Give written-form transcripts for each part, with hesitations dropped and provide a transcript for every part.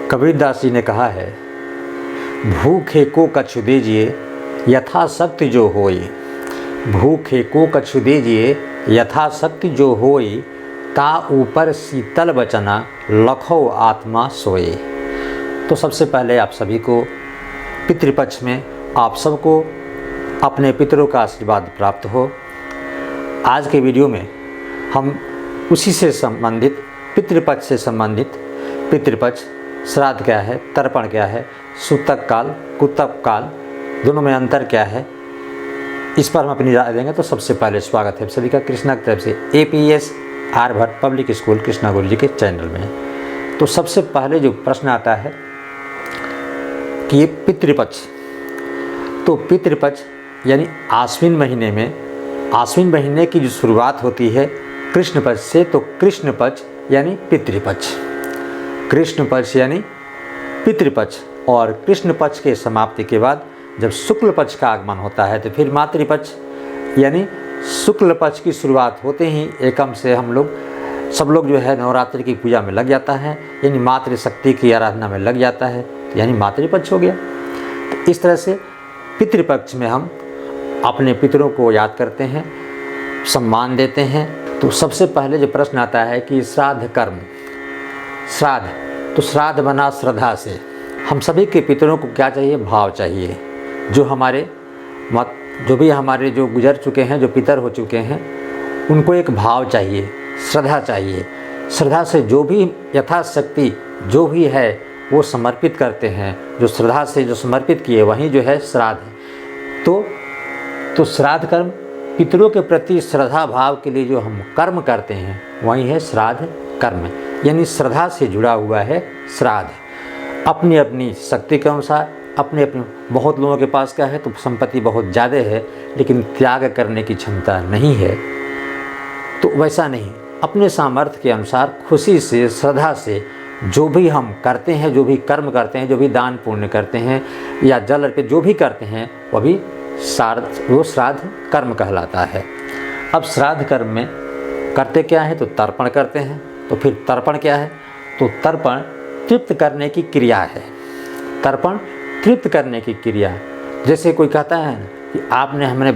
कबीरदास जी ने कहा है, भूखे को कछु दीजिए यथाशक्ति जो होई। भूखे को कछु दीजिए यथाशक्ति जो होई, ता ऊपर शीतल बचना लखो आत्मा सोए। तो सबसे पहले आप सभी को पितृपक्ष में आप सबको अपने पितरों का आशीर्वाद प्राप्त हो। आज के वीडियो में हम उसी से संबंधित पितृपक्ष से संबंधित पितृपक्ष, श्राद्ध क्या है, तर्पण क्या है, सूतक काल, कुतक काल, दोनों में अंतर क्या है, इस पर हम अपनी राय देंगे। तो सबसे पहले स्वागत है सभी का कृष्णा की तरफ से APS Aryabhatta public school Krishna Guru ji के चैनल में। तो सबसे पहले जो प्रश्न आता है कि ये पितृपक्ष, तो पितृपक्ष यानी आश्विन महीने में, आश्विन महीने की जो शुरुआत होती है कृष्ण पक्ष से, तो कृष्ण पक्ष यानी पितृपक्ष, कृष्ण पक्ष यानी पितृपक्ष। और कृष्ण पक्ष के समाप्ति के बाद जब शुक्ल पक्ष का आगमन होता है तो फिर मातृपक्ष यानी शुक्ल पक्ष की शुरुआत होते ही एकम से सब लोग जो है नवरात्रि की पूजा में लग जाता है, यानी मातृशक्ति की आराधना में लग जाता है, तो यानी मातृपक्ष हो गया। तो इस तरह से पितृपक्ष में हम अपने पितरों को याद करते हैं, सम्मान देते हैं। तो सबसे पहले जो प्रश्न आता है कि श्राद्ध कर्म, श्राद्ध, तो श्राद्ध बना श्रद्धा से। हम सभी के पितरों को क्या चाहिए? भाव चाहिए। जो भी हमारे जो गुजर चुके हैं, जो पितर हो चुके हैं, उनको एक भाव चाहिए, श्रद्धा चाहिए। श्रद्धा से जो भी यथाशक्ति जो भी है वो समर्पित करते हैं। जो श्रद्धा से जो समर्पित किए वहीं जो है श्राद्ध है। तो श्राद्ध कर्म, पितरों के प्रति श्रद्धा भाव के लिए जो हम कर्म करते हैं वही है श्राद्ध कर्म, यानी श्रद्धा से जुड़ा हुआ है श्राद्ध। अपनी अपनी शक्ति के अनुसार, अपने बहुत लोगों के पास क्या है तो संपत्ति बहुत ज़्यादा है लेकिन त्याग करने की क्षमता नहीं है, तो वैसा नहीं, अपने सामर्थ्य के अनुसार खुशी से श्रद्धा से जो भी हम करते हैं, जो भी कर्म करते हैं, जो भी दान पुण्य करते हैं या जल अर्पित जो भी करते हैं वो श्राद्ध कर्म कहलाता है। अब श्राद्ध कर्म में करते क्या है तो तर्पण करते हैं। तो फिर तर्पण क्या है? तो तर्पण तृप्त करने की क्रिया है। तर्पण तृप्त करने की क्रिया, जैसे कोई कहता है कि आपने हमें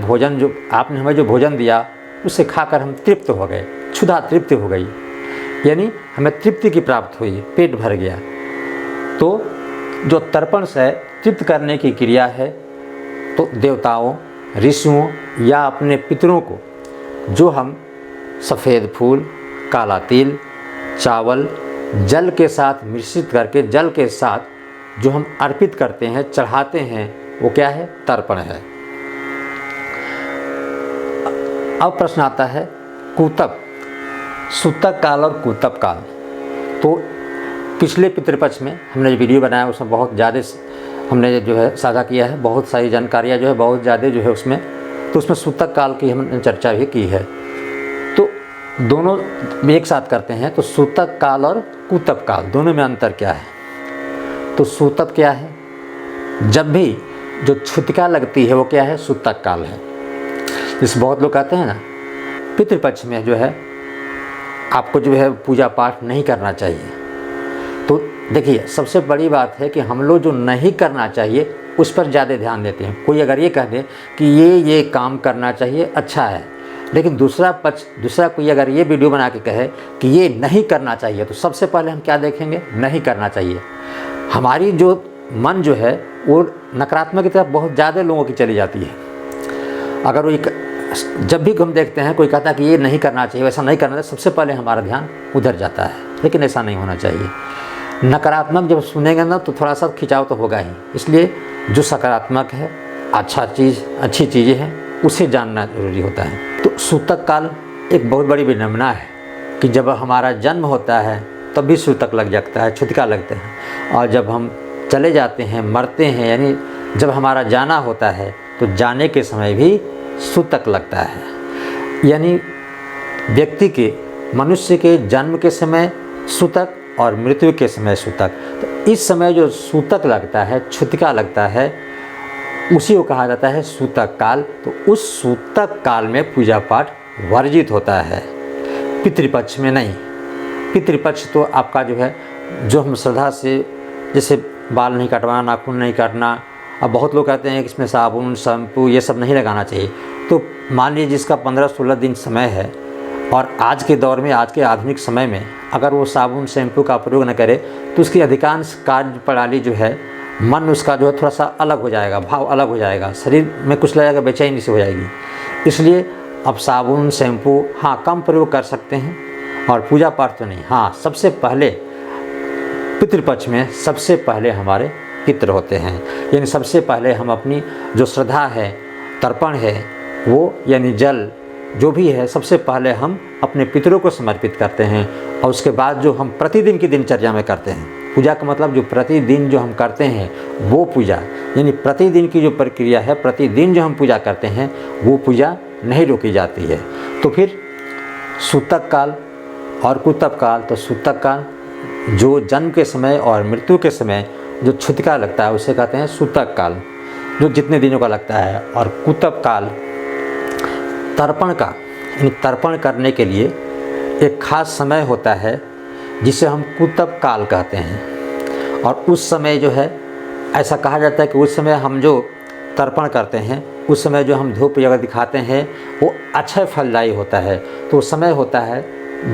जो भोजन दिया उससे खाकर हम तृप्त हो गए, क्षुधा तृप्ति हो गई, यानी हमें तृप्ति की प्राप्त हुई, पेट भर गया। तो जो तर्पण से तृप्त करने की क्रिया है, तो देवताओं, ऋषियों या अपने पितरों को जो हम सफ़ेद फूल, काला तिल, चावल, जल के साथ मिश्रित करके, जल के साथ जो हम अर्पित करते हैं, चढ़ाते हैं, वो क्या है? तर्पण है। अब प्रश्न आता है कुतक, सूतक काल और कुतक काल। तो पिछले पितृपक्ष में हमने जो वीडियो बनाया उसमें बहुत ज़्यादा हमने जो है साझा किया है, बहुत सारी जानकारियाँ जो है बहुत ज़्यादा जो है उसमें, तो उसमें सूतक काल की हमने चर्चा भी की है। तो दोनों एक साथ करते हैं, तो सूतक काल और कुतक काल दोनों में अंतर क्या है? तो सूतक क्या है? जब भी जो छुतिका लगती है वो क्या है? सूतक काल है। जैसे बहुत लोग कहते हैं ना, पितृपक्ष में जो है आपको जो है पूजा पाठ नहीं करना चाहिए। तो देखिए, सबसे बड़ी बात है कि हम लोग जो नहीं करना चाहिए उस पर ज़्यादा ध्यान देते हैं। कोई अगर ये कह दे कि ये काम करना चाहिए, अच्छा है, लेकिन दूसरा कोई अगर ये वीडियो बना के कहे कि ये नहीं करना चाहिए, तो सबसे पहले हम क्या देखेंगे? नहीं करना चाहिए। हमारी जो मन जो है वो नकारात्मक की तरफ बहुत ज़्यादा लोगों की चली जाती है। अगर वो जब भी हम देखते हैं कोई कहता है कि ये नहीं करना चाहिए, वैसा नहीं करना चाहिए, सबसे पहले हमारा ध्यान उधर जाता है, लेकिन ऐसा नहीं होना चाहिए। नकारात्मक जब सुनेंगे ना तो थोड़ा सा खिंचाव तो होगा ही, इसलिए जो सकारात्मक है, अच्छी चीज़ें हैं, उसे जानना जरूरी होता है। तो सूतक काल एक बहुत बड़ी विडंबना है कि जब हमारा जन्म होता है तब भी सूतक लग जाता है, छुतिका लगते हैं, और जब हम चले जाते हैं, मरते हैं, यानी जब हमारा जाना होता है तो जाने के समय भी सूतक लगता है। यानी व्यक्ति के, मनुष्य के जन्म के समय सूतक और मृत्यु के समय सूतक। तो इस समय जो सूतक लगता है, छुतिका लगता है, उसी को कहा जाता है सूतक काल। तो उस सूतक काल में पूजा पाठ वर्जित होता है, पितृपक्ष में नहीं। पितृपक्ष तो आपका जो है, जो हम श्रद्धा से जैसे बाल नहीं कटवाना, नाखून नहीं काटना। अब बहुत लोग कहते हैं कि इसमें साबुन, शैम्पू ये सब नहीं लगाना चाहिए। तो मान लीजिए जिसका 15-16 दिन समय है और आज के दौर में, आज के आधुनिक समय में अगर वो साबुन, शैम्पू का प्रयोग न करे तो उसकी अधिकांश कार्य प्रणाली जो है, मन उसका जो है थोड़ा सा अलग हो जाएगा, भाव अलग हो जाएगा, शरीर में कुछ लगेगा, बेचैनी सी हो जाएगी। इसलिए अब साबुन, शैम्पू हाँ कम प्रयोग कर सकते हैं और पूजा पाठ तो नहीं। हाँ, सबसे पहले पितृपक्ष में सबसे पहले हमारे पितृ होते हैं, यानी सबसे पहले हम अपनी जो श्रद्धा है, तर्पण है, वो यानी जल जो भी है, सबसे पहले हम अपने पितरों को समर्पित करते हैं। और उसके बाद जो हम प्रतिदिन की दिनचर्या में करते हैं, पूजा का मतलब जो प्रतिदिन जो हम करते हैं वो पूजा, यानी प्रतिदिन की जो प्रक्रिया है, प्रतिदिन जो हम पूजा करते हैं वो पूजा नहीं रोकी जाती है। तो फिर सूतक काल और कुतप काल। तो सूतक काल जो जन्म के समय और मृत्यु के समय जो छुतका लगता है उसे कहते हैं सूतक काल, जो जितने दिनों का लगता है। और कुतप काल तर्पण का, यानी तर्पण करने के लिए एक खास समय होता है जिसे हम कुतप काल कहते हैं। और उस समय जो है, ऐसा कहा जाता है कि उस समय हम जो तर्पण करते हैं, उस समय जो हम धूप अगर दिखाते हैं वो अक्षय फलदायी होता है। तो उस समय होता है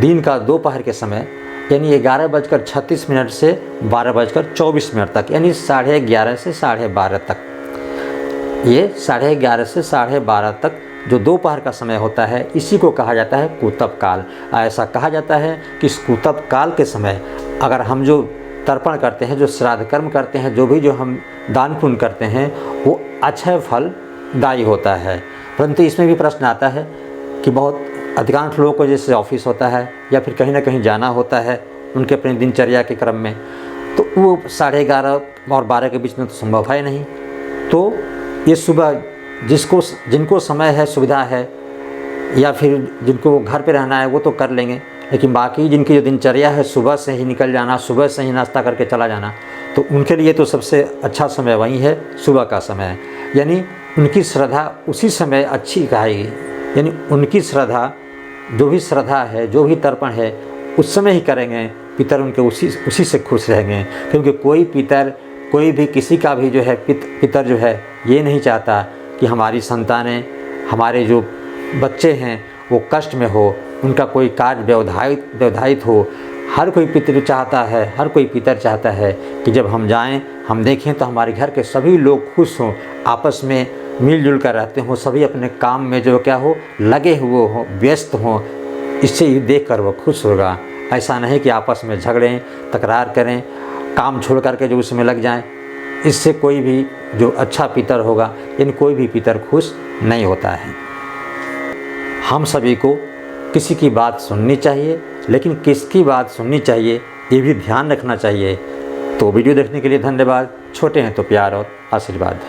दिन का दोपहर के समय, यानी 11:36 से 12:24 तक, यानी 11:30 से 12:30 तक। ये 11:30 से 12:30 तक जो दोपहर का समय होता है, इसी को कहा जाता है कुतप काल। ऐसा कहा जाता है कि इस कुतप काल के समय अगर हम जो तर्पण करते हैं, जो श्राद्ध कर्म करते हैं, जो भी जो हम दान पुण्य करते हैं, वो अक्षय फलदायी होता है। परंतु इसमें भी प्रश्न आता है कि बहुत अधिकांश लोगों को जैसे ऑफिस होता है या फिर कहीं ना कहीं जाना होता है उनके अपने दिनचर्या के क्रम में, तो वो 11:30 और 12 के बीच में तो संभव है नहीं। तो ये सुबह जिनको समय है, सुविधा है, या फिर जिनको घर पे रहना है वो तो कर लेंगे, लेकिन बाकी जिनकी जो दिनचर्या है, सुबह से ही निकल जाना, सुबह से ही नाश्ता करके चला जाना, तो उनके लिए तो सबसे अच्छा समय वही है, सुबह का समय। यानी उनकी श्रद्धा उसी समय अच्छी कहेगी, यानी उनकी श्रद्धा, जो भी श्रद्धा है, जो भी तर्पण है, उस समय ही करेंगे, पितर उनके उसी से खुश रहेंगे। क्योंकि कोई पितर, कोई भी किसी का भी जो है पितर जो है ये नहीं चाहता कि हमारी संतानें, हमारे जो बच्चे हैं वो कष्ट में हो, उनका कोई कार्य व्यवधायित हो। हर कोई पितर चाहता है, हर कोई पितर चाहता है कि जब हम जाएं, हम देखें तो हमारे घर के सभी लोग खुश हों, आपस में मिलजुल कर रहते हों, सभी अपने काम में जो क्या हो लगे हुए हों, व्यस्त हों। इससे ही देख कर वो खुश होगा। ऐसा नहीं कि आपस में झगड़ें, तकरार करें, काम छोड़ करके जो उसमें लग जाएं। इससे कोई भी जो अच्छा पितर होगा, यानी कोई भी पितर खुश नहीं होता है। हम सभी को किसी की बात सुननी चाहिए, लेकिन किसकी बात सुननी चाहिए ये भी ध्यान रखना चाहिए। तो वीडियो देखने के लिए धन्यवाद। छोटे हैं तो प्यार और आशीर्वाद।